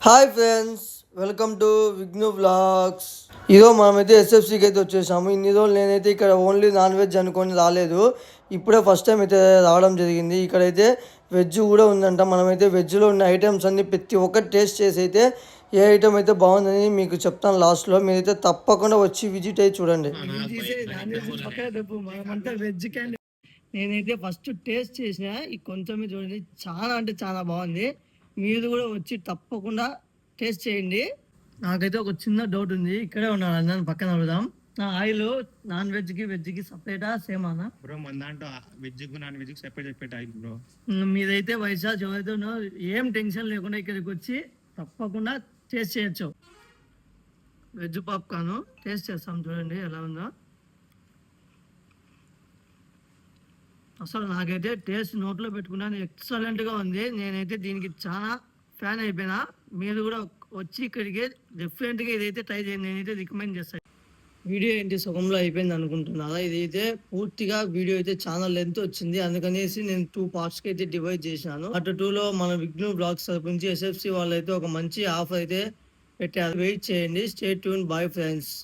Hi friends, welcome to Vighnu vlogs. ఈరోజు మనమైతే ఎస్ఎఫ్సికి అయితే వచ్చేసాము. ఇన్ని రోజులు నేనైతే ఇక్కడ ఓన్లీ నాన్ వెజ్ అనుకొని రాలేదు. ఇప్పుడే ఫస్ట్ టైం అయితే రావడం జరిగింది. ఇక్కడైతే వెజ్ కూడా ఉందంట. మనమైతే వెజ్లో ఉన్న ఐటమ్స్ అన్ని ప్రతి ఒక్కటి టేస్ట్ చేసి అయితే ఏ ఐటమ్ అయితే బాగుందని మీకు చెప్తాను లాస్ట్లో. మీరైతే తప్పకుండా వచ్చి విజిట్ అయ్యి చూడండి. నేనైతే ఫస్ట్ టేస్ట్ చేసిన ఈ కొంచెం చూడండి, చాలా అంటే చాలా బాగుంది. మీరు కూడా వచ్చి తప్పకుండా టేస్ట్ చేయండి. నాకైతే ఒక చిన్న డౌట్ ఉంది, ఇక్కడే ఉన్నాను అందరం పక్కన అడుగుదాం. ఆయిల్ నాన్ వెజ్ కి వెజ్ కి సపరేటా సేమ్ అన్నా బ్రో? మన దాంట్లో వెజ్ కు నాన్ వెజ్ కి సెపరేట్ సెపరేట్ ఆయిల్ బ్రో. మీరైతే వైజాగ్ ఎవరైతే ఏం టెన్షన్ లేకుండా ఇక్కడికి వచ్చి తప్పకుండా టేస్ట్ చేయొచ్చు. వెజ్ పాప్కార్న్ టేస్ట్ చేస్తాం, చూడండి ఎలా ఉందో. అసలు నాకైతే టేస్ట్ నోట్లో పెట్టుకున్నాను, ఎక్సలెంట్గా ఉంది. నేనైతే దీనికి చాలా ఫ్యాన్ అయిపోయినా. మీరు కూడా వచ్చి ఇక్కడికి డెఫినెట్గా ఇదైతే ట్రై చేయండి, నేనైతే రికమెండ్ చేస్తాను. వీడియో ఏంటి సగంలో అయిపోయింది అనుకుంటున్నారా? ఇదైతే పూర్తిగా వీడియో అయితే చాలా లెంత్ వచ్చింది, అందుకనేసి నేను 2 పార్ట్స్కి అయితే డివైడ్ చేశాను. పార్ట్ 2లో మన విఘ్ను బ్లాగ్స్ తరపు నుంచి ఎస్ఎఫ్సి వాళ్ళు అయితే ఒక మంచి ఆఫర్ అయితే పెట్టారు. వెయిట్ చేయండి. Stay tune. Bye friends.